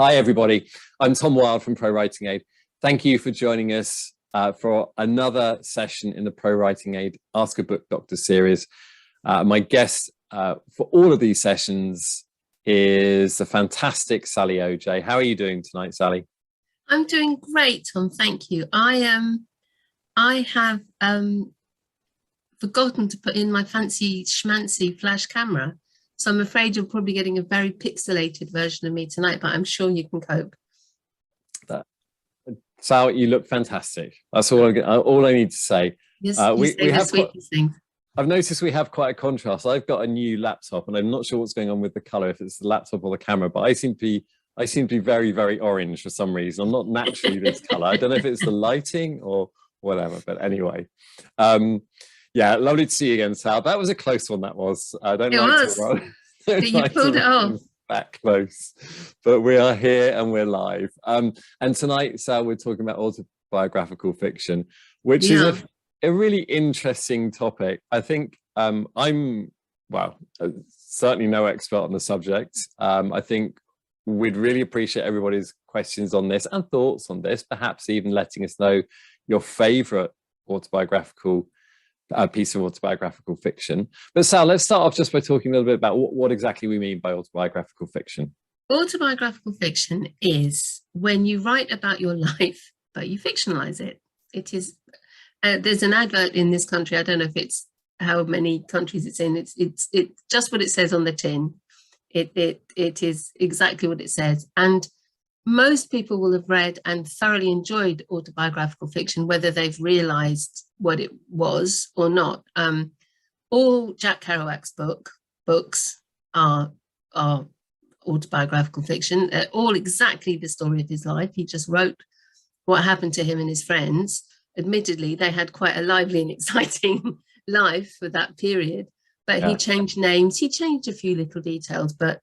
Hi, everybody. I'm Tom Wild from Pro Writing Aid. Thank you for joining us for another session in the Pro Writing Aid Ask a Book Doctor series. My guest for all of these sessions is the fantastic Sally OJ. How are you doing tonight, Sally? I'm doing great, Tom. Thank you. I have forgotten to put in my fancy schmancy flash camera. So I'm afraid you're probably getting a very pixelated version of me tonight, but I'm sure you can cope. Sal, you look fantastic. That's all I need to say. Yes, we have things. I've noticed we have quite a contrast. I've got a new laptop, and I'm not sure what's going on with the color, if it's the laptop or the camera. But I seem to be very, very orange for some reason. I'm not naturally this color. I don't know if it's the lighting or whatever. But anyway, yeah, lovely to see you again, Sal. That was a close one. That was. I don't like to run. You pulled it off. Back close, but we are here and we're live. And tonight, Sal, we're talking about autobiographical fiction, which is a really interesting topic. I think I'm certainly no expert on the subject. I think we'd really appreciate everybody's questions on this and thoughts on this, perhaps even letting us know your favorite autobiographical piece of autobiographical fiction. But Sal, let's start off just by talking a little bit about what exactly we mean by autobiographical fiction. Autobiographical fiction is when you write about your life, but you fictionalize it. It is, there's an advert in this country, I don't know if it's how many countries it's in, it's just what it says on the tin. It is exactly what it says. And most people will have read and thoroughly enjoyed autobiographical fiction, whether they've realized what it was or not. All Jack Kerouac's books are autobiographical fiction, all exactly the story of his life. He just wrote what happened to him and his friends. Admittedly, they had quite a lively and exciting life for that period, but he changed names, he changed a few little details, but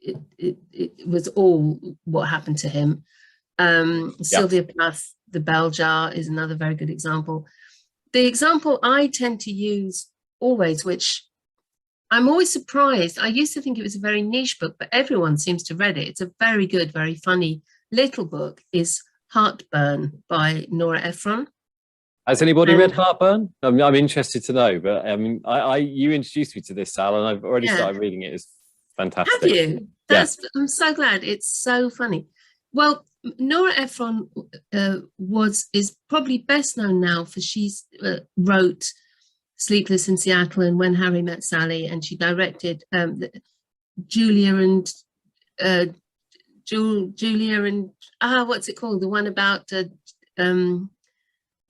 it was all what happened to him. Sylvia Plath, The Bell Jar, is another very good example. The example I tend to use always, which I'm always surprised, I used to think it was a very niche book, but everyone seems to have read it. It's a very good, very funny little book, is Heartburn by Nora Ephron. Has anybody read Heartburn? I'm interested to know, but I mean, you introduced me to this, Sal, and I've already started reading it. It's fantastic. Have you? I'm so glad. It's so funny. Well, Nora Ephron is probably best known now for she's wrote Sleepless in Seattle and When Harry Met Sally, and she directed Julia and what's it called? The one about the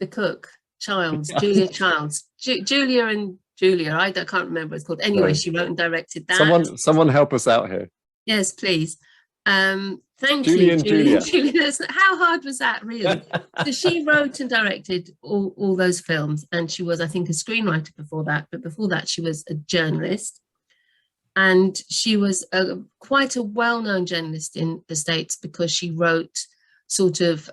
cook, Childs, Julia Childs, Julia and Julia. I can't remember what it's called. Anyway, she wrote and directed that. Someone help us out here. Yes, please. Thank Julia you, Julia. Julia. How hard was that, really? So she wrote and directed all those films, and she was, I think, a screenwriter before that. But before that, she was a journalist, and she was quite a well-known journalist in the States because she wrote sort of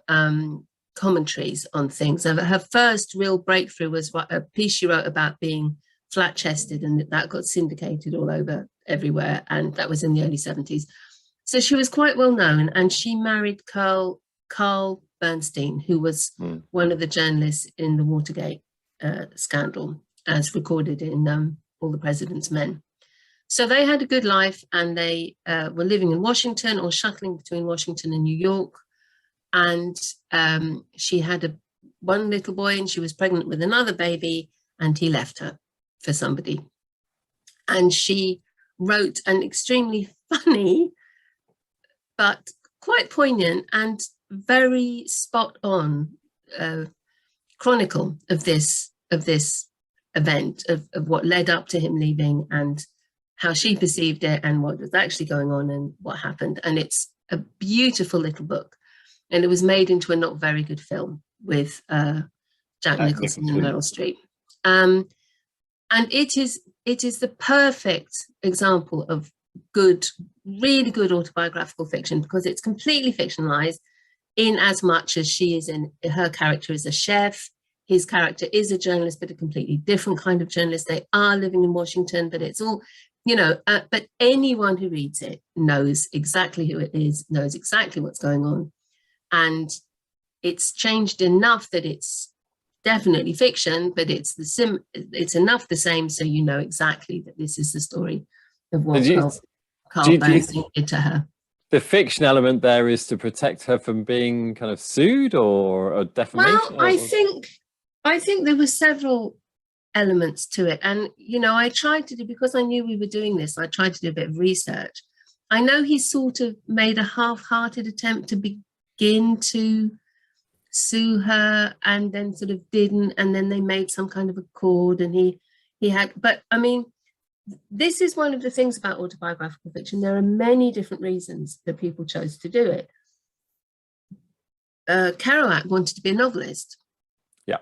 commentaries on things. Her first real breakthrough was a piece she wrote about being flat-chested, and that got syndicated all over everywhere, and that was in the early 70s. So she was quite well known, and she married Carl Bernstein, who was one of the journalists in the Watergate scandal, as recorded in All the President's Men. So they had a good life, and they were living in Washington or shuttling between Washington and New York. And she had one little boy, and she was pregnant with another baby, and he left her for somebody. And she wrote an extremely funny but quite poignant and very spot on chronicle of this event, of what led up to him leaving, and how she perceived it, and what was actually going on, and what happened. And it's a beautiful little book, and it was made into a not very good film with Jack Nicholson and Meryl Streep. And it is the perfect example of really good autobiographical fiction, because it's completely fictionalized in as much as she is in her character as a chef. his character is a journalist, but a completely different kind of journalist. They are living in Washington, but it's all, but anyone who reads it knows exactly who it is, knows exactly what's going on. And it's changed enough that it's definitely fiction, but it's enough the same so you know exactly that this is the story of what Carl Bernstein did to her. The fiction element there is to protect her from being kind of sued or defamation? Well, I think there were several elements to it. And, I tried to do, because I knew we were doing this, I tried to do a bit of research. I know he sort of made a half-hearted attempt to begin to sue her and then sort of didn't. And then they made some kind of accord and he had, but I mean, this is one of the things about autobiographical fiction. There are many different reasons that people chose to do it. Kerouac wanted to be a novelist. Yeah.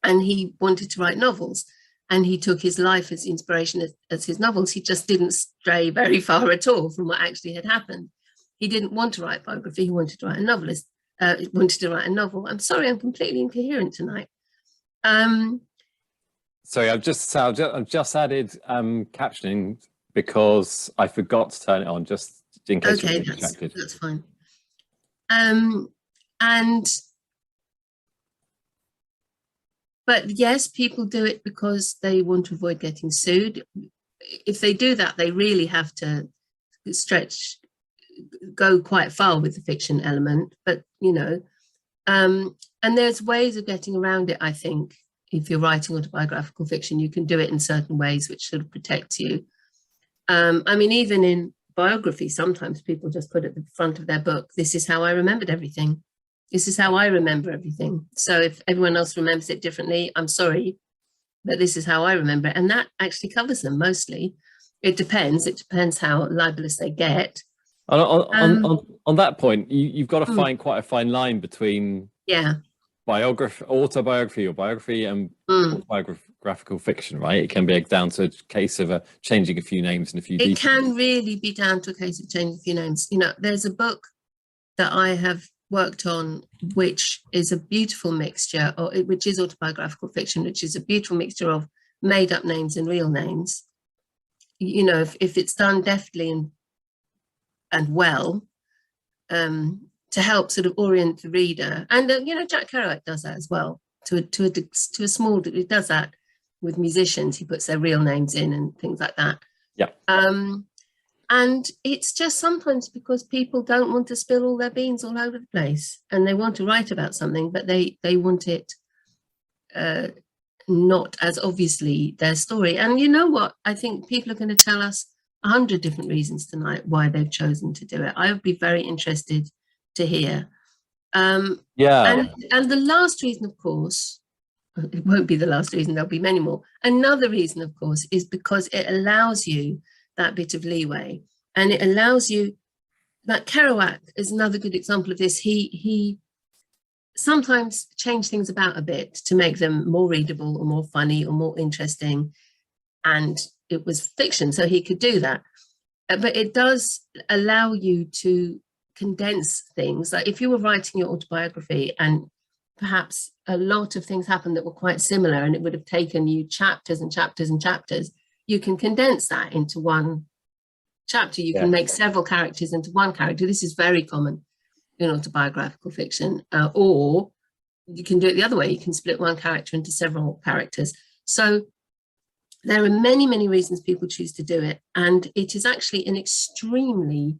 And he wanted to write novels. And he took his life as inspiration as his novels. He just didn't stray very far at all from what actually had happened. He didn't want to write biography. He wanted to write a novelist. Wanted to write a novel. I'm sorry, I'm completely incoherent tonight. Sorry, I've just added captioning because I forgot to turn it on, just in case you're distracted. That's fine. But yes, people do it because they want to avoid getting sued. If they do that, they really have to go quite far with the fiction element. But and there's ways of getting around it, I think. If you're writing autobiographical fiction, you can do it in certain ways which sort of protects you. I mean, even in biography, sometimes people just put at the front of their book, this is how I remembered everything. This is how I remember everything. So if everyone else remembers it differently, I'm sorry, but this is how I remember it. And that actually covers them mostly. It depends. It depends how libelous they get. On that point, you've got to find quite a fine line between autobiography or biography and autobiographical fiction, right? It can be down to a case of changing a few names and a few details. It can really be down to a case of changing a few names. There's a book that I have worked on, which is a beautiful mixture, which is autobiographical fiction, which is a beautiful mixture of made up names and real names. If it's done deftly and well, to help sort of orient the reader. And, Jack Kerouac does that as well, to a small degree. He does that with musicians. He puts their real names in and things like that. Yeah. And it's just sometimes because people don't want to spill all their beans all over the place and they want to write about something, but they want it not as obviously their story. And you know what? I think people are going to tell us 100 different reasons tonight why they've chosen to do it. I would be very interested to hear. And the last reason, of course, it won't be the last reason, there'll be many more. Another reason, of course, is because it allows you that bit of leeway, and it allows you, that Kerouac is another good example of this. He sometimes changed things about a bit to make them more readable or more funny or more interesting, and it was fiction, so he could do that. But it does allow you to condense things. Like if you were writing your autobiography and perhaps a lot of things happened that were quite similar and it would have taken you chapters and chapters and chapters, you can condense that into one chapter. You can make several characters into one character. This is very common in autobiographical fiction, or you can do it the other way. You can split one character into several characters. So there are many, many reasons people choose to do it. And it is actually an extremely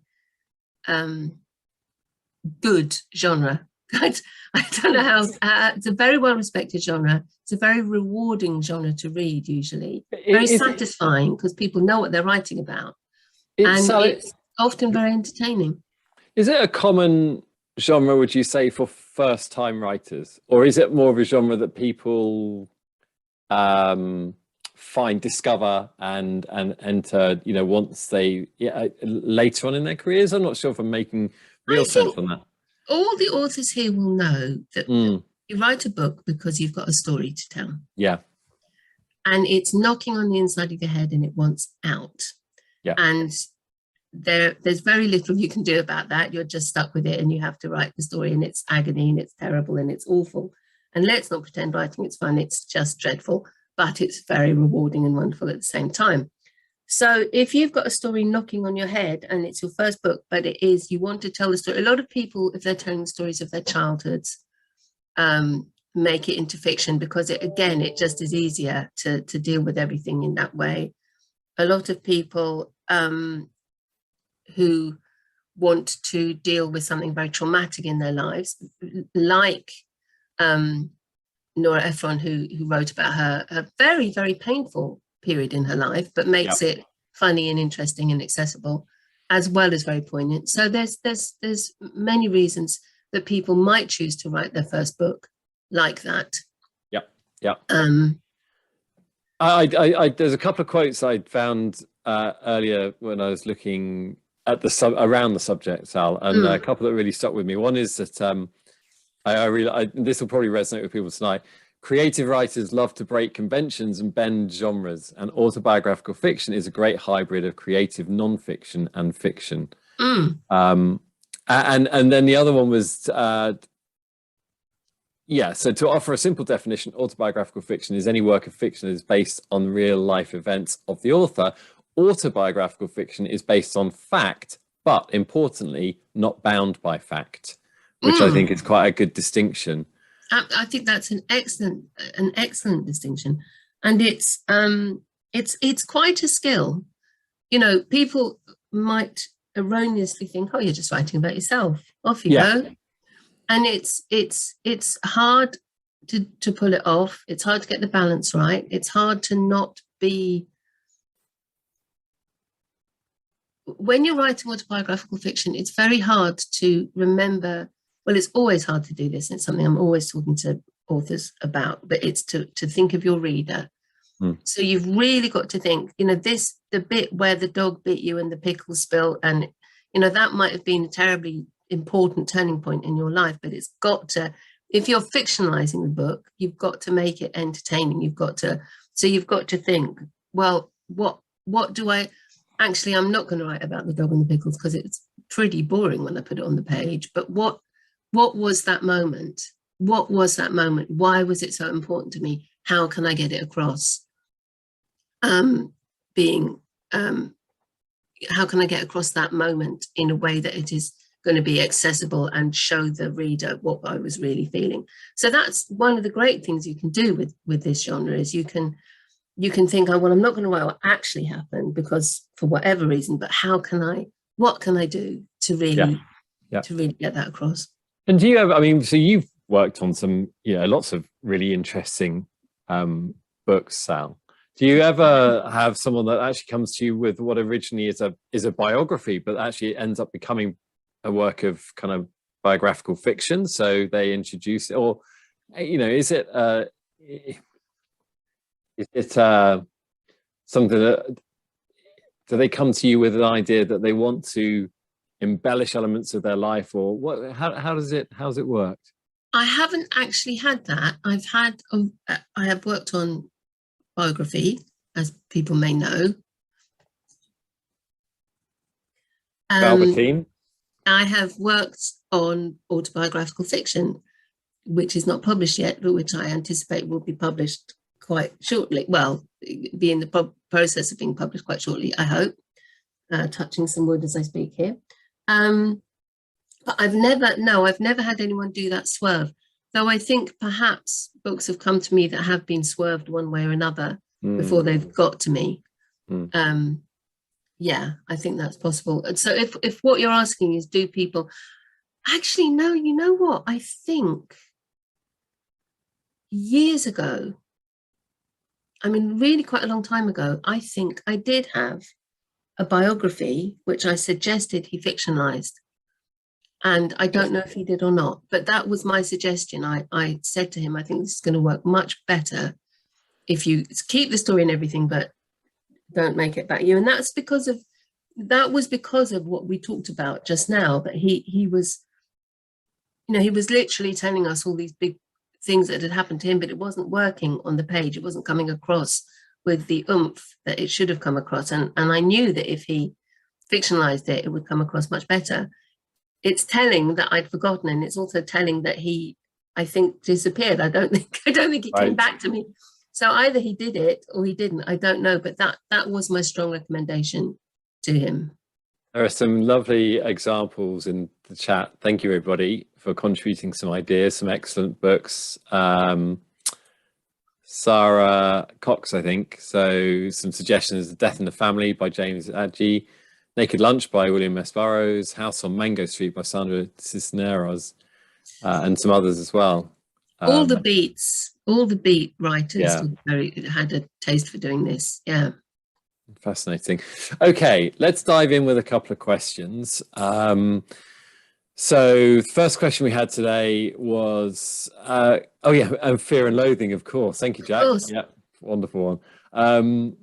good genre. I don't know how, it's a very well-respected genre. It's a very rewarding genre to read, usually. Very satisfying because people know what they're writing about. It's often very entertaining. Is it a common genre, would you say, for first-time writers? Or is it more of a genre that people discover and enter, once they, later on in their careers? I'm not sure if I'm making real sense on that. All the authors here will know that you write a book because you've got a story to tell. Yeah. And it's knocking on the inside of your head and it wants out. Yeah. And there's very little you can do about that. You're just stuck with it and you have to write the story, and it's agony and it's terrible and it's awful. And let's not pretend writing it's fun, it's just dreadful, but it's very rewarding and wonderful at the same time. So if you've got a story knocking on your head and it's your first book, but it is, you want to tell the story. A lot of people, if they're telling stories of their childhoods, make it into fiction because it just is easier to deal with everything in that way. A lot of people who want to deal with something very traumatic in their lives, like Nora Ephron, who wrote about her very, very painful period in her life, but makes it funny and interesting and accessible, as well as very poignant. So there's many reasons that people might choose to write their first book like that. There's a couple of quotes I found earlier when I was looking at around the subject, Sal, and a couple that really stuck with me. One is that this will probably resonate with people tonight. Creative writers love to break conventions and bend genres, and autobiographical fiction is a great hybrid of creative non-fiction and fiction. And then the other one was, so to offer a simple definition, autobiographical fiction is any work of fiction that is based on real life events of the author. Autobiographical fiction is based on fact, but importantly, not bound by fact, which I think is quite a good distinction. I think that's an excellent distinction, and it's quite a skill. You know, people might erroneously think, "Oh, you're just writing about yourself. Off you go," and it's hard to pull it off. It's hard to get the balance right. It's hard to not be. When you're writing autobiographical fiction, it's very hard to remember. Well, it's always hard to do this. It's something I'm always talking to authors about, but it's to think of your reader. So you've really got to think, you know, the bit where the dog bit you and the pickle spill, and, you know, that might have been a terribly important turning point in your life, but it's got to, if you're fictionalizing the book, you've got to make it entertaining. You've got to think, well, what do I, actually, I'm not going to write about the dog and the pickles because it's pretty boring when I put it on the page, but what was that moment? What was that moment? Why was it so important to me? How can I get it across? How can I get across that moment in a way that it is going to be accessible and show the reader what I was really feeling? So that's one of the great things you can do with this genre, is you can think, oh, well, I'm not going to write what actually happened because for whatever reason, but what can I do to really get that across? And do you have, I mean, so you've worked on some, lots of really interesting books, Sal. Do you ever have someone that actually comes to you with what originally is a biography, but actually ends up becoming a work of kind of biographical fiction? So they introduce it, or, is it something that, do they come to you with an idea that they want to embellish elements of their life, or what? How's it worked? I haven't actually had that. I have worked on biography, as people may know. Velveteen. I have worked on autobiographical fiction, which is not published yet, but which I anticipate will be published quite shortly. Well, be in the process of being published quite shortly, I hope. Touching some wood as I speak here. But I've never had anyone do that swerve. Though I think perhaps books have come to me that have been swerved one way or another before they've got to me. Yeah, I think that's possible. And so if what you're asking is, do people actually, no, you know what? I think years ago, I mean, really quite a long time ago, I think I did have a biography, which I suggested he fictionalized. And I don't know if he did or not, but that was my suggestion. I said to him, I think this is going to work much better if you keep the story and everything, but don't make it about you. And that was because of what we talked about just now, that he was, he was literally telling us all these big things that had happened to him, but it wasn't working on the page. It wasn't coming across with the oomph that it should have come across. And I knew that if he fictionalized it, it would come across much better. It's telling that I'd forgotten, and it's also telling that he I think, disappeared. I don't think it came back to me. So either he did it or he didn't. I don't know. But that was my strong recommendation to him. There are some lovely examples in the chat. Thank you, everybody, for contributing some ideas, some excellent books. Sarah Cox, I think. So some suggestions: The Death in the Family by James Adji, Naked Lunch by William S. Burroughs, House on Mango Street by Sandra Cisneros, and some others as well. All the beat writers had a taste for doing this. Yeah. Fascinating. Okay, let's dive in with a couple of questions. So the first question we had today was, Fear and Loathing, of course. Thank you, Jack. Yeah, wonderful one.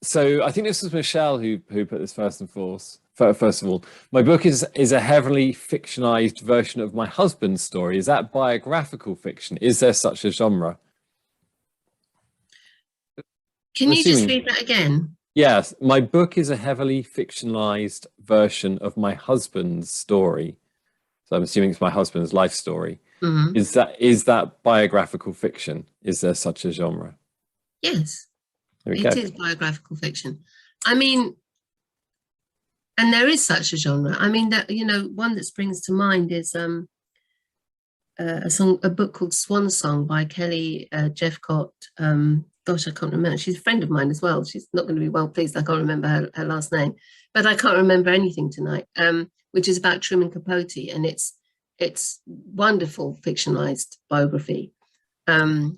So I think this was Michelle who put this first and foremost. First of all, my book is a heavily fictionalized version of my husband's story. Is that biographical fiction? Is there such a genre? Can you just read that again? Yes, my book is a heavily fictionalized version of my husband's story. So I'm assuming it's my husband's life story. Mm-hmm. Is that biographical fiction? Is there such a genre? Yes, it is biographical fiction. I mean, and there is such a genre. I mean, that, you know, one that springs to mind is a book called Swan Song by Kelly Jeffcott. Gosh, I can't remember. She's a friend of mine as well. She's not going to be well pleased. I can't remember her last name, but I can't remember anything tonight. Which is about Truman Capote, and it's wonderful fictionalized biography. I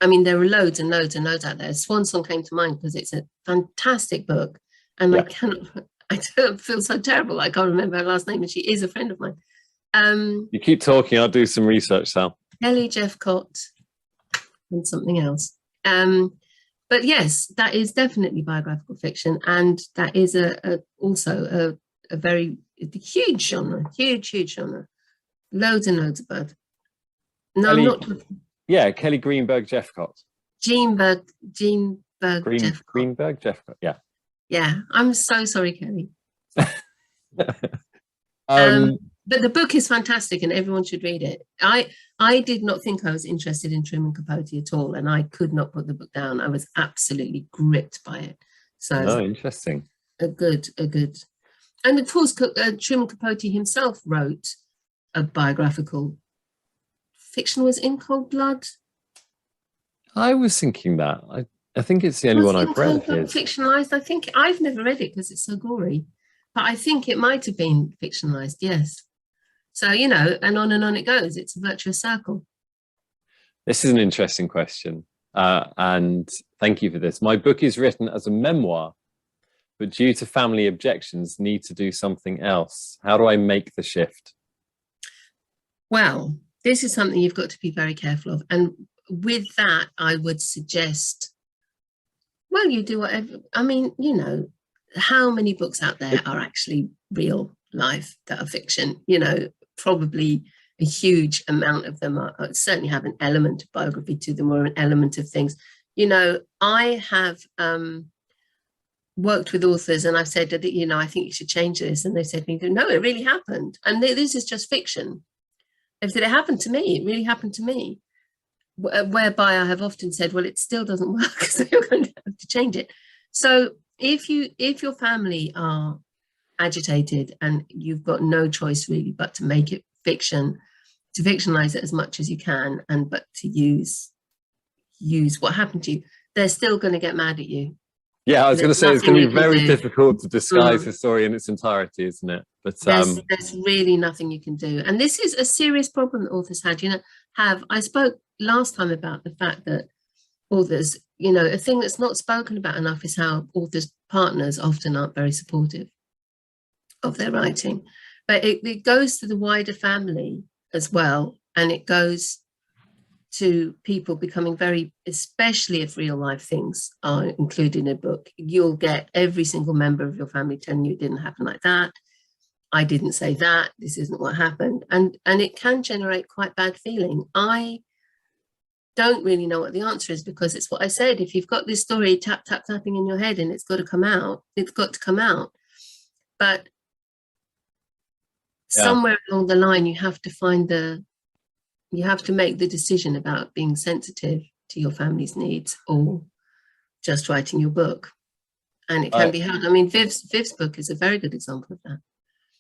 mean, there are loads and loads and loads out there. Swan Song came to mind because it's a fantastic book, and I don't feel so terrible. I can't remember her last name, and she is a friend of mine. You keep talking. I'll do some research, Sal. Kelly Jeffcott and something else. But yes, that is definitely biographical fiction, and that is also a very huge genre, huge genre. Loads and loads of both. No, I'm not. Yeah, Kelly Greenberg Jeffcott. Greenberg Jeffcott. Yeah. Yeah, I'm so sorry, Kelly. But the book is fantastic, and everyone should read it. I did not think I was interested in Truman Capote at all, and I could not put the book down. I was absolutely gripped by it. So, interesting. A good. And of course, Truman Capote himself wrote a biographical fiction. Was In Cold Blood? I was thinking that. I think it's the only one I've read. Fictionalized. I think I've never read it because it's so gory, but I think it might have been fictionalized. Yes. So, you know, and on it goes. It's a virtuous circle. This is an interesting question, and thank you for this. My book is written as a memoir, but due to family objections, need to do something else. How do I make the shift? Well, this is something you've got to be very careful of. And with that, I would suggest, well, you do whatever. I mean, you know, how many books out there are actually real life that are fiction? You know, probably a huge amount of them certainly have an element of biography to them, or an element of things. You know, I have worked with authors, and I've said that, you know, I think you should change this, and they said to me, no, it really happened, and this is just fiction. If it happened to me, it really happened to me. Whereby I have often said, well, it still doesn't work, so you're going to have to change it. So if your family are agitated and you've got no choice really but to make it fiction, to fictionalize it as much as you can, but to use what happened to you, they're still going to get mad at you. Yeah, I was going to say, it's going to be very difficult to disguise the story in its entirety, isn't it? But there's really nothing you can do. And this is a serious problem that authors had. You know, I spoke last time about the fact that authors, you know, a thing that's not spoken about enough is how authors' partners often aren't very supportive of their writing. But it goes to the wider family as well. And it goes to people becoming very, especially if real life things are included in a book, you'll get every single member of your family telling you it didn't happen like that. I didn't say that. This isn't what happened. And it can generate quite bad feeling. I don't really know what the answer is, because it's what I said. If you've got this story tapping in your head and it's got to come out, it's got to come out. But somewhere along the line, you have to find the You have to make the decision about being sensitive to your family's needs or just writing your book. And it can be hard. I mean, Viv's book is a very good example of that.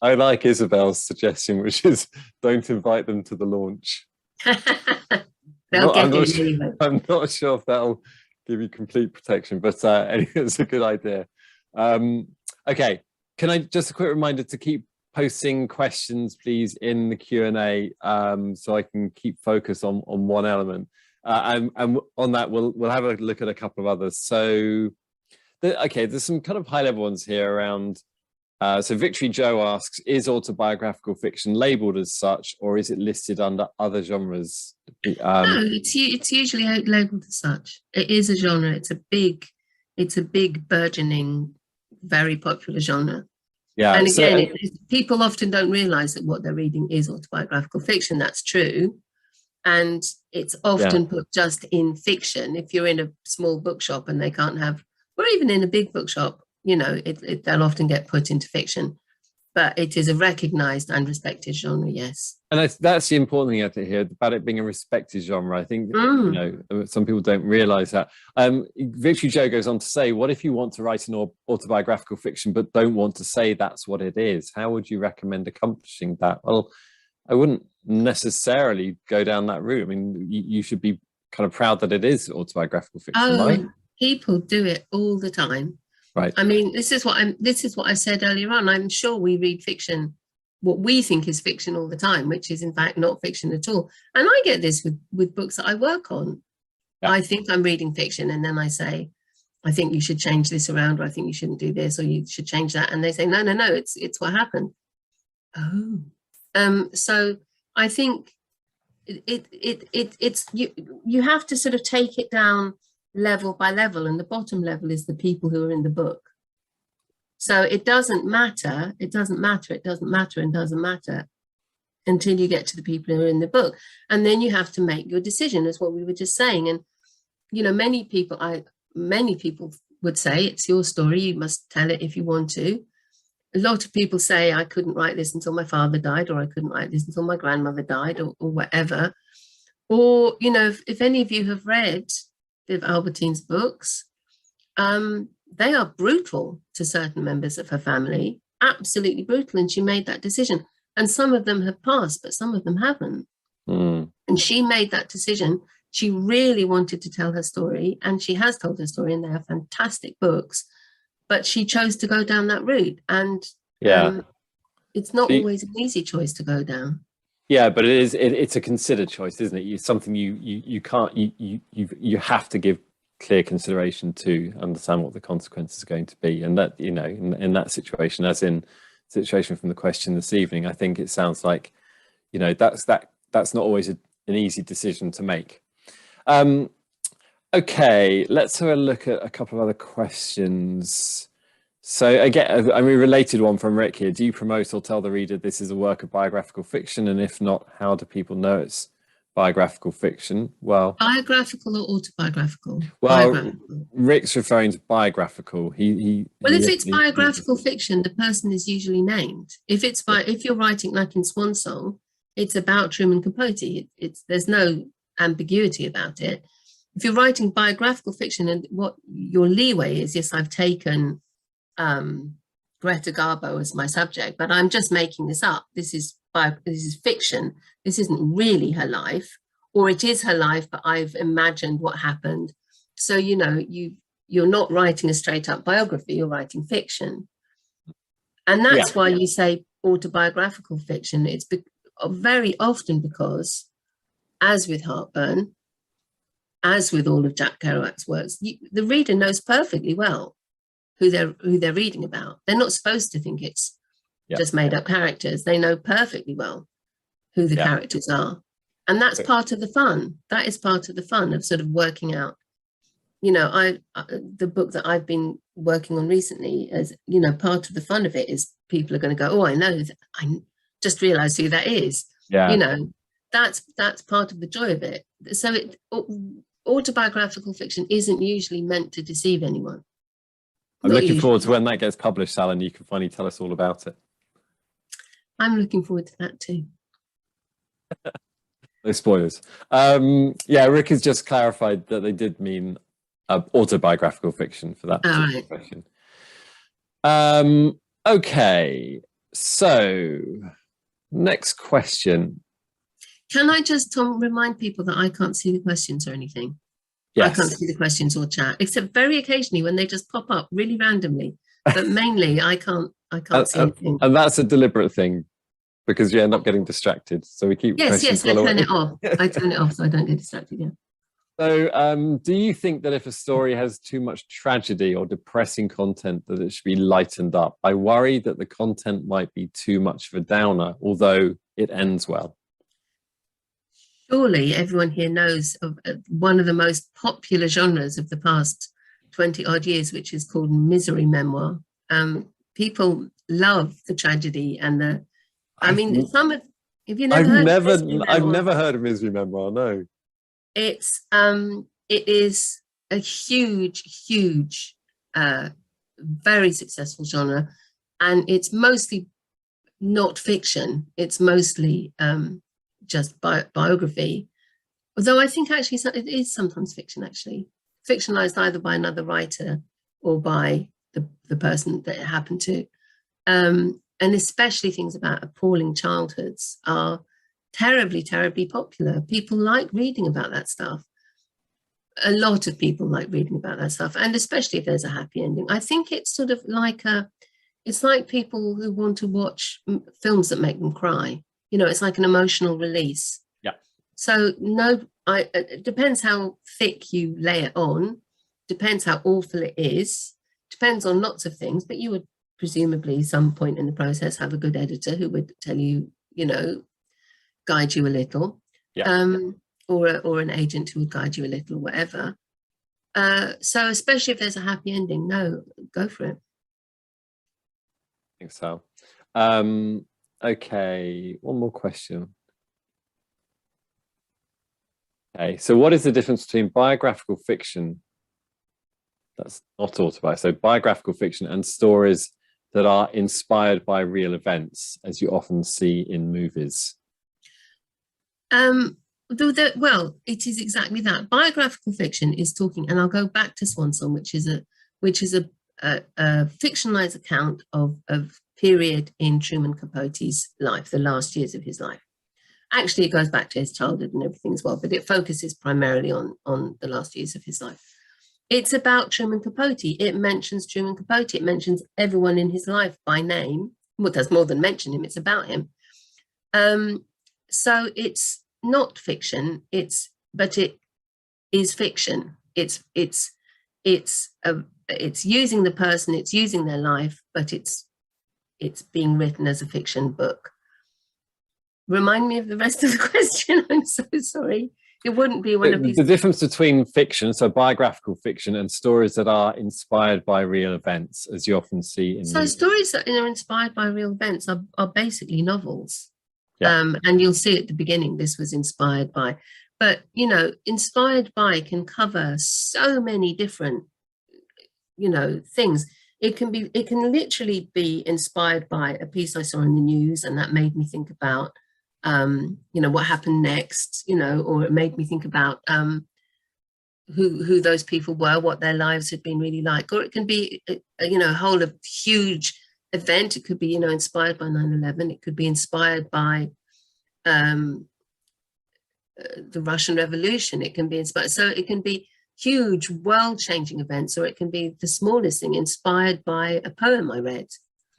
I like Isabel's suggestion, which is don't invite them to the launch. I'm not sure if that'll give you complete protection, but it's a good idea. Okay, can I just a quick reminder to keep posting questions, please, in the Q&A, so I can keep focus on one element. And on that, we'll have a look at a couple of others. So, okay, there's some kind of high-level ones here around. So Victory Joe asks, is autobiographical fiction labelled as such, or is it listed under other genres? No, it's usually labelled as such. It is a genre. It's a big burgeoning, very popular genre. Yeah. And again, people often don't realise that what they're reading is autobiographical fiction. That's true. And it's often put just in fiction. If you're in a small bookshop and they can't have, or even in a big bookshop, you know, they'll often get put into fiction, but it is a recognised and respected genre, yes. And that's the important thing I have to hear about it being a respected genre. I think, you know, some people don't realise that. Victory Joe goes on to say, what if you want to write an autobiographical fiction but don't want to say that's what it is? How would you recommend accomplishing that? Well, I wouldn't necessarily go down that route. I mean, you should be kind of proud that it is autobiographical fiction, right? People do it all the time. Right. I mean, this is what I said earlier on. I'm sure we read fiction, what we think is fiction all the time, which is in fact not fiction at all. And I get this with books that I work on. Yeah. I think I'm reading fiction, and then I say, I think you should change this around, or I think you shouldn't do this, or you should change that. And they say, no, it's what happened. Oh. So I think it's you have to sort of take it down level by level, and the bottom level is the people who are in the book. So it doesn't matter until you get to the people who are in the book, and then you have to make your decision, as what we were just saying. And you know, many people would say it's your story, you must tell it if you want to. A lot of people say, I couldn't write this until my father died, or I couldn't write this until my grandmother died, or whatever. Or, you know, if any of you have read Viv Albertine's books, they are brutal to certain members of her family, absolutely brutal, and she made that decision. And some of them have passed, but some of them haven't. And she made that decision. She really wanted to tell her story, and she has told her story, and they are fantastic books, but she chose to go down that route. And it's not always an easy choice to go down. Yeah, but it's a considered choice, isn't it? It's something you have to give clear consideration to understand what the consequences are going to be. And that, you know, in that situation, as in the situation from the question this evening, I think it sounds like, you know, that's not always an easy decision to make. Okay, let's have a look at a couple of other questions. So again, I mean, related one from Rick here. Do you promote or tell the reader this is a work of biographical fiction? And if not, how do people know it's biographical fiction? Well, biographical or autobiographical? Well, biographical. Rick's referring to biographical. If it's biographical fiction, the person is usually named. If you're writing like in Swan Song, it's about Truman Capote. There's no ambiguity about it. If you're writing biographical fiction, and what your leeway is, yes, I've taken Greta Garbo as my subject, but I'm just making this up. This is fiction. This isn't really her life, or it is her life, but I've imagined what happened. So, you know, you're not writing a straight up biography, you're writing fiction. And that's why you say autobiographical fiction. It's very often because, as with Heartburn, as with all of Jack Kerouac's works, the reader knows perfectly well who they're reading about. They're not supposed to think it's just made up characters. They know perfectly well who the characters are. And that's part of the fun. That is part of the fun of sort of working out, you know, the book that I've been working on recently, as you know, part of the fun of it is people are going to go, oh, I know that, I just realized who that is. You know, that's part of the joy of it. So autobiographical fiction isn't usually meant to deceive anyone. I'm looking forward to when that gets published, Sal, and you can finally tell us all about it. I'm looking forward to that too. No spoilers. Yeah, Rick has just clarified that they did mean autobiographical fiction for that All particular right. question. Okay, so next question. Can I just, Tom, remind people that I can't see the questions or anything? I can't Yes. see the questions or chat, except very occasionally when they just pop up really randomly. But mainly, I can't see anything. And that's a deliberate thing because you end up getting distracted. So we keep questions Yes, I turn away. it off. I turn it off so I don't get distracted. Yeah. So, do you think that if a story has too much tragedy or depressing content, that it should be lightened up? I worry that the content might be too much of a downer, although it ends well. Surely everyone here knows of one of the most popular genres of the past 20 odd years, which is called misery memoir. People love the tragedy and the, I mean, have you never heard of misery memoir? I've never heard of misery memoir, no. It is a huge, very successful genre, and it's mostly not fiction. It's mostly just biography. Although I think actually it is sometimes fiction, actually. Fictionalized either by another writer or by the person that it happened to. And especially things about appalling childhoods are terribly, terribly popular. People like reading about that stuff. A lot of people like reading about that stuff, and especially if there's a happy ending. I think it's sort of like it's like people who want to watch films that make them cry. You know, it's like an emotional release. Yeah. So it depends how thick you lay it on, depends how awful it is, depends on lots of things, but you would presumably some point in the process have a good editor who would tell you, you know, guide you a little, or an agent who would guide you a little, whatever. So especially if there's a happy ending, no, go for it. I think so. Okay, one more question. Okay, so what is the difference between biographical fiction, that's not autobiographical, so biographical fiction, and stories that are inspired by real events, as you often see in movies? Well, it is exactly that. Biographical fiction is talking, and I'll go back to Swan Song, which is a fictionalized account of period in Truman Capote's life, the last years of his life. Actually, it goes back to his childhood and everything as well, but it focuses primarily on the last years of his life. It's about Truman Capote. It mentions Truman Capote. It mentions everyone in his life by name. Well, it does more than mention him. It's about him. So it's not fiction. But it is fiction. It's using the person. It's using their life, but it's being written as a fiction book. Remind me of the rest of the question. I'm so sorry. It wouldn't be one of these. The difference between fiction, so biographical fiction, and stories that are inspired by real events, as you often see in movies. Stories that are inspired by real events are basically novels. Yeah. And you'll see at the beginning, this was inspired by. But, you know, inspired by can cover so many different, you know, things. It can literally be inspired by a piece I saw in the news, and that made me think about you know, what happened next, you know, or it made me think about who those people were, what their lives had been really like. Or it can be, you know, a whole huge event. It could be, you know, inspired by 9/11. It could be inspired by the Russian Revolution. It can be inspired. So it can be huge world-changing events, or it can be the smallest thing, inspired by a poem I read.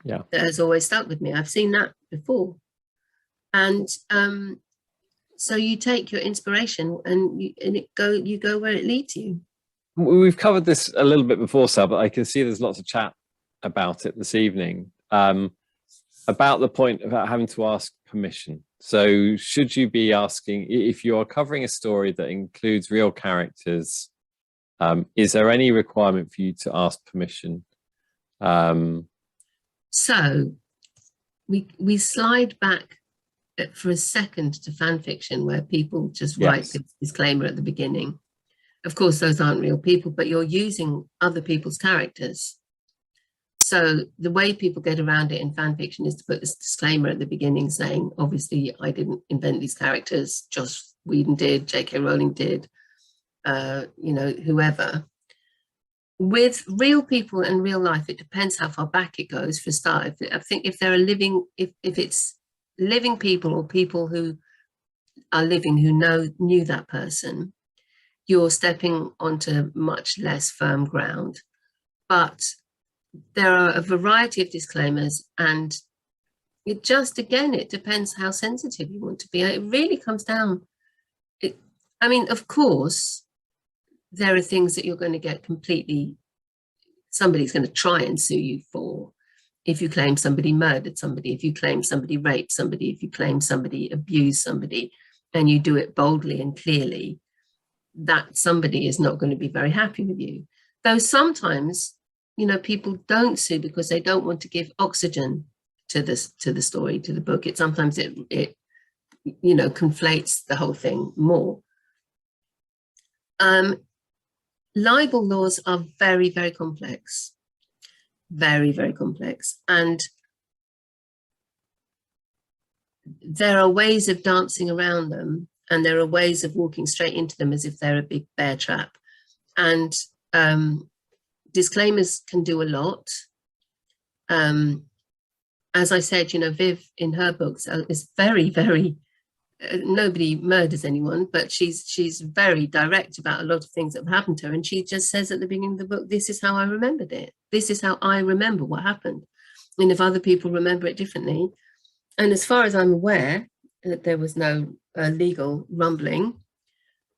Yeah. That has always stuck with me. I've seen that before. And so you take your inspiration and you go where it leads you. We've covered this a little bit before, Sal, but I can see there's lots of chat about it this evening, about the point about having to ask permission. So should you be asking, if you are covering a story that includes real characters, is there any requirement for you to ask permission? So we slide back for a second to fan fiction, where people just write the disclaimer at the beginning. Of course, those aren't real people, but you're using other people's characters. So the way people get around it in fan fiction is to put this disclaimer at the beginning saying, obviously, I didn't invent these characters, just Whedon did, J.K. Rowling did, whoever. With real people and real life, it depends how far back it goes. For a start, I think if there are if it's living people or people who are living who knew that person, you're stepping onto much less firm ground. But there are a variety of disclaimers, and it depends how sensitive you want to be. It really comes down. Of course, there are things that you're going to get somebody's going to try and sue you for. If you claim somebody murdered somebody, if you claim somebody raped somebody, if you claim somebody abused somebody, and you do it boldly and clearly, that somebody is not going to be very happy with you. Though sometimes, people don't sue because they don't want to give oxygen to the story, to the book. Sometimes it conflates the whole thing more. Libel laws are very, very complex, very, very complex. And there are ways of dancing around them, and there are ways of walking straight into them as if they're a big bear trap. And disclaimers can do a lot. As I said, Viv in her books is very, very, nobody murders anyone, but she's very direct about a lot of things that have happened to her. And she just says at the beginning of the book, this is how I remembered it. This is how I remember what happened. And if other people remember it differently, and as far as I'm aware, there was no legal rumbling.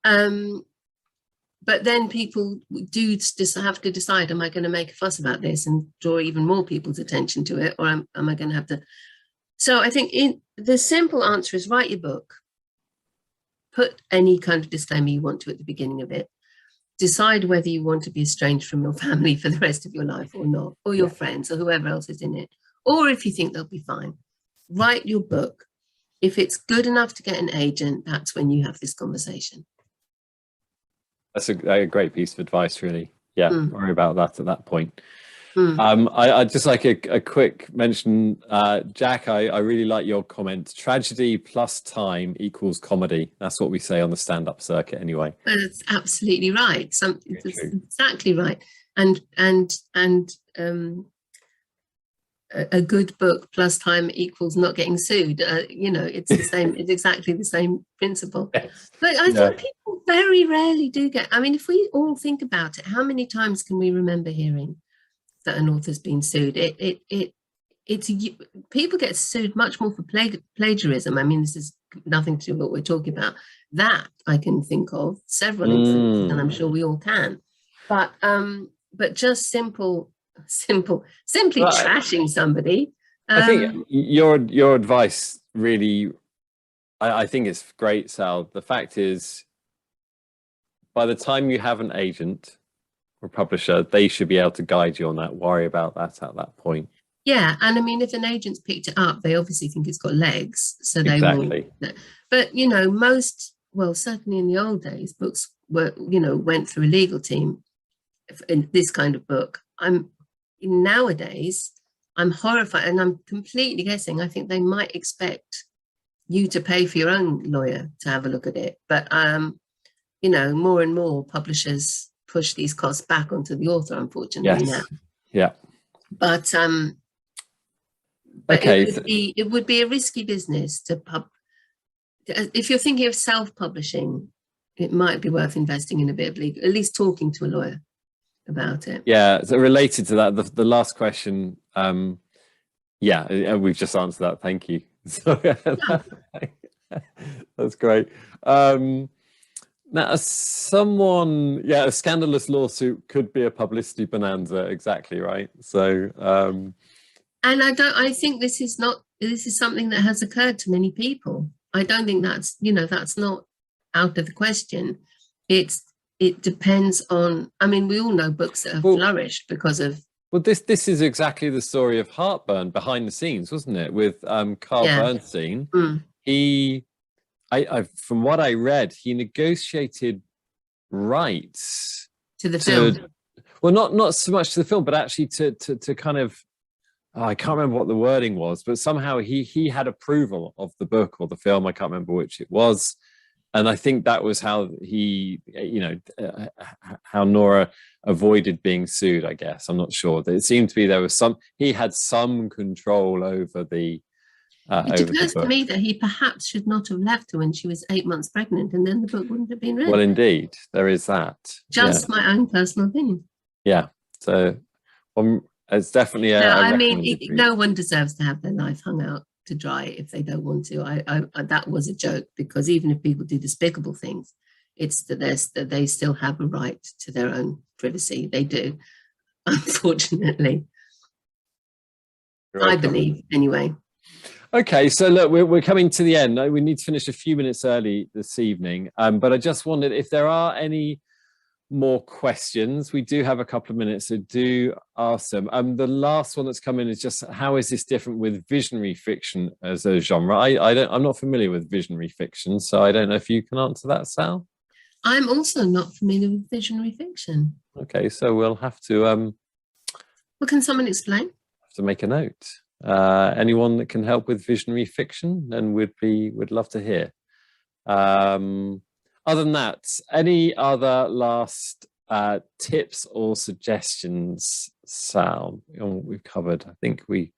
But then people do just have to decide, am I going to make a fuss about this and draw even more people's attention to it? Or am I going to have to? So I think the simple answer is write your book. Put any kind of disclaimer you want to at the beginning of it. Decide whether you want to be estranged from your family for the rest of your life or not, or your friends or whoever else is in it. Or if you think they'll be fine, write your book. If it's good enough to get an agent, that's when you have this conversation. That's a great piece of advice, really. Yeah, worry about that at that point. I'd just like a quick mention, Jack, I really like your comment. Tragedy plus time equals comedy. That's what we say on the stand-up circuit anyway. That's absolutely right. It's exactly right. And a good book plus time equals not getting sued. It's the same. It's exactly the same principle. Yes. But I think people very rarely do get. If we all think about it, how many times can we remember hearing that an author's been sued? It's people get sued much more for plagiarism. This is nothing to do with what we're talking about. That I can think of several instances, and I'm sure we all can. But just simply trashing somebody. I think your advice really, I think it's great, Sal. The fact is, by the time you have an agent or publisher, they should be able to guide you on that. Worry about that at that point. Yeah, and if an agent's picked it up, they obviously think it's got legs, so they will. But certainly in the old days, books went through a legal team. In this kind of book, nowadays I'm horrified, and I'm completely guessing. I think they might expect you to pay for your own lawyer to have a look at it, but more and more publishers push these costs back onto the author, unfortunately. Yes. Now. Yeah. But it would be a risky business to if you're thinking of self-publishing, it might be worth investing in a bit of legal, at least talking to a lawyer about it. Yeah, so related to that, the last question, we've just answered that. Thank you. That's great. Now, a scandalous lawsuit could be a publicity bonanza. Exactly right. So, and I think this is something that has occurred to many people. I don't think that's not out of the question. It depends on. we all know books that have flourished because of. Well, this is exactly the story of Heartburn behind the scenes, wasn't it? With Carl Bernstein. He, from what I read, he negotiated rights to the film. Well, not so much to the film, but actually to kind of. I can't remember what the wording was, but somehow he had approval of the book or the film. I can't remember which it was. And I think that was how he, how Nora avoided being sued, I guess. I'm not sure. It seemed to be he had some control over the It occurs to me that he perhaps should not have left her when she was 8 months pregnant, and then the book wouldn't have been written. Well, indeed, there is that. Just my own personal opinion. Yeah. So it's definitely no one deserves to have their life hung out to dry if they don't want to. I that was a joke, because even if people do despicable things, it's that they still have a right to their own privacy. They do, unfortunately. I believe, anyway. Okay, so look, we're coming to the end. We need to finish a few minutes early this evening, but I just wondered if there are any more questions. We do have a couple of minutes, so do ask them. The last one that's come in is just, how is this different with visionary fiction as a genre? I'm not familiar with visionary fiction, so I don't know if you can answer that, Sal. I'm also not familiar with visionary fiction. Okay, so we'll have to. Well, can someone explain? Have to make a note. Anyone that can help with visionary fiction, then we'd love to hear. Other than that, any other last tips or suggestions, Sal? We've covered. I think we've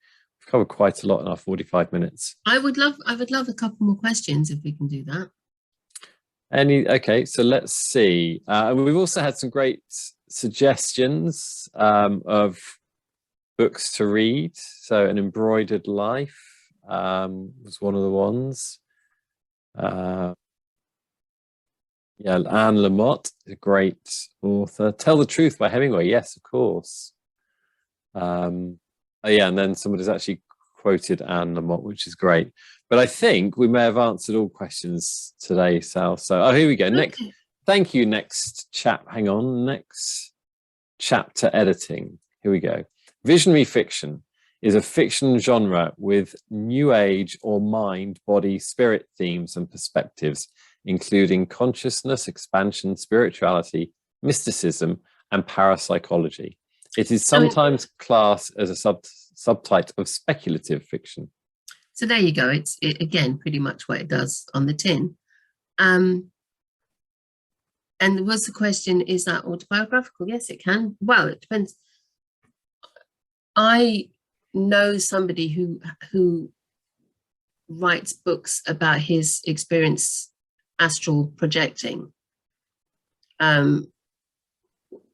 covered quite a lot in our 45 minutes. I would love a couple more questions if we can do that. Okay, so let's see. We've also had some great suggestions of books to read. So An Embroidered Life was one of the ones. Anne Lamott, a great author. Tell the Truth by Hemingway, yes, of course. And then somebody's actually quoted Anne Lamott, which is great. But I think we may have answered all questions today, Sal. So, here we go. Next, thank you. Next hang on. Next chapter editing. Here we go. Visionary fiction is a fiction genre with new age or mind, body, spirit themes and perspectives, including consciousness, expansion, spirituality, mysticism, and parapsychology. It is sometimes classed as a subtype of speculative fiction. So there you go. It's again pretty much what it does on the tin. And there was the question: is that autobiographical? Yes, it can. Well, it depends. I know somebody who writes books about his experience astral projecting,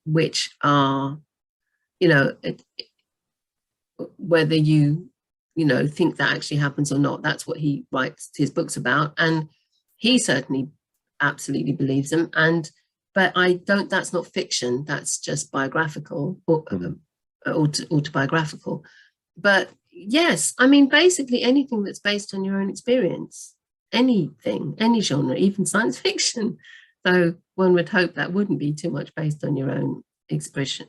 which are, whether you think that actually happens or not, that's what he writes his books about, and he certainly absolutely believes them. But that's not fiction, that's just biographical or autobiographical. But yes, I mean, basically anything that's based on your own experience, anything, any genre, even science fiction, though one would hope that wouldn't be too much based on your own experience.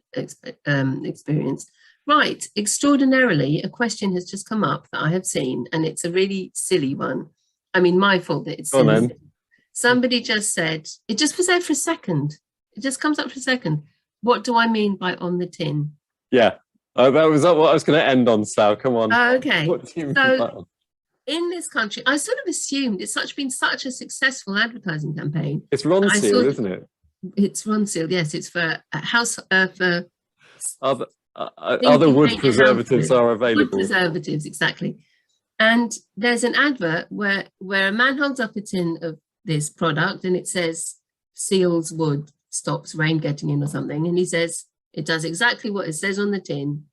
Right, extraordinarily, a question has just come up that I have seen, and it's a really silly one. I mean, my fault that it's silly. Somebody just said, it just was there for a second. It just comes up for a second. What do I mean by on the tin? Yeah, that was what I was going to end on, Sal. Come on. Okay. So in this country, I sort of assumed it's been such a successful advertising campaign. It's Ronseal, isn't it? It's Ronseal, yes. It's for house for other wood preservatives are available. Wood preservatives, exactly. And there's an advert where a man holds up a tin of this product and it says seals wood, stops rain getting in or something, and he says it does exactly what it says on the tin,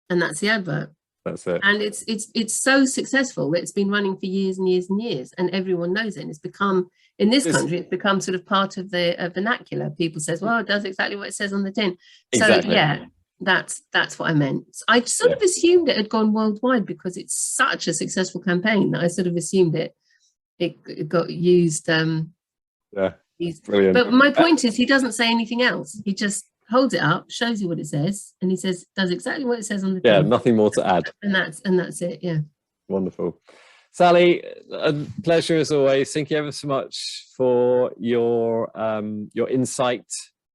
and that's the advert. That's it. And it's so successful that it's been running for years and years and years, and everyone knows it. And it's become, in this country, it's become sort of part of the vernacular. People says, well, it does exactly what it says on the tin. Exactly. So yeah, that's what I meant. I sort of assumed it had gone worldwide because it's such a successful campaign that I sort of assumed it got used. Brilliant. But my point is, he doesn't say anything else. He just holds it up, shows you what it says, and he says does exactly what it says on the tin. Yeah, nothing more to add. And that's it. Yeah. Wonderful. Sally, a pleasure as always. Thank you ever so much for your insight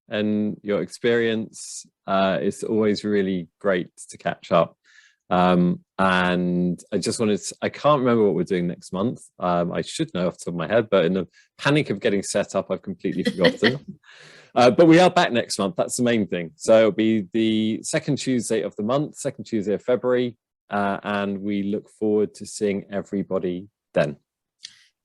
and your experience. It's always really great to catch up. And I just wanted to, I can't remember what we're doing next month. I should know off the top of my head, but in the panic of getting set up, I've completely forgotten. But we are back next month. That's the main thing. So it'll be the second Tuesday of the month, second Tuesday of February. And we look forward to seeing everybody then.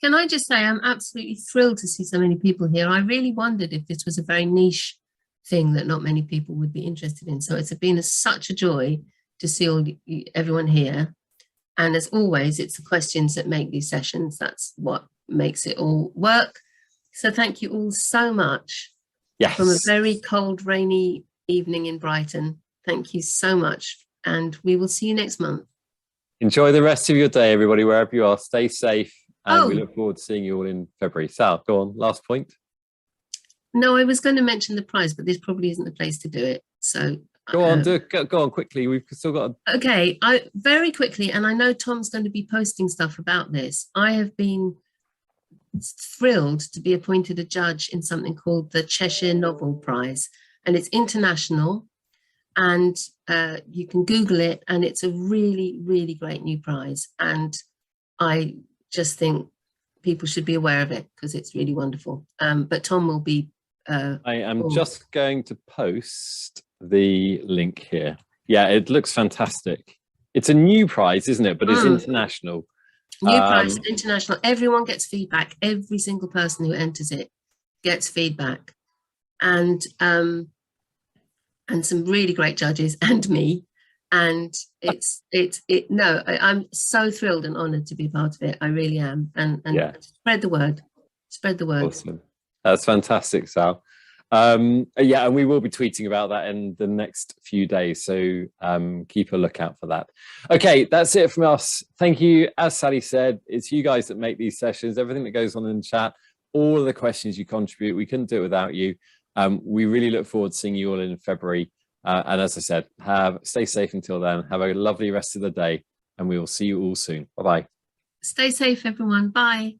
Can I just say, I'm absolutely thrilled to see so many people here. I really wondered if this was a very niche thing that not many people would be interested in. So it's been such a joy to see everyone here. And as always, it's the questions that make these sessions. That's what makes it all work. So thank you all so much. Yes. From a very cold, rainy evening in Brighton. Thank you so much. And we will see you next month. Enjoy the rest of your day, everybody, wherever you are. Stay safe. And we look forward to seeing you all in February. Sal, go on, last point. No, I was going to mention the prize, but this probably isn't the place to do it. So go on, go on quickly. We've still got. Okay, very quickly, and I know Tom's going to be posting stuff about this. I have been thrilled to be appointed a judge in something called the Cheshire Novel Prize, and it's international. And you can Google it, and it's a really, really great new prize. And I just think people should be aware of it because it's really wonderful. But Tom will be. I am just going to post the link here. Yeah, it looks fantastic. It's a new prize, isn't it? But it's international. New prize, international. Everyone gets feedback. Every single person who enters it gets feedback, and some really great judges and me. And I'm so thrilled and honoured to be part of it. I really am. And yeah. Spread the word. Spread the word. Awesome. That's fantastic, Sal. Yeah, and we will be tweeting about that in the next few days. So keep a lookout for that. Okay, that's it from us. Thank you. As Sally said, it's you guys that make these sessions, everything that goes on in the chat, all of the questions you contribute. We couldn't do it without you. We really look forward to seeing you all in February. And as I said, stay safe until then. Have a lovely rest of the day, and we will see you all soon. Bye-bye. Stay safe, everyone. Bye.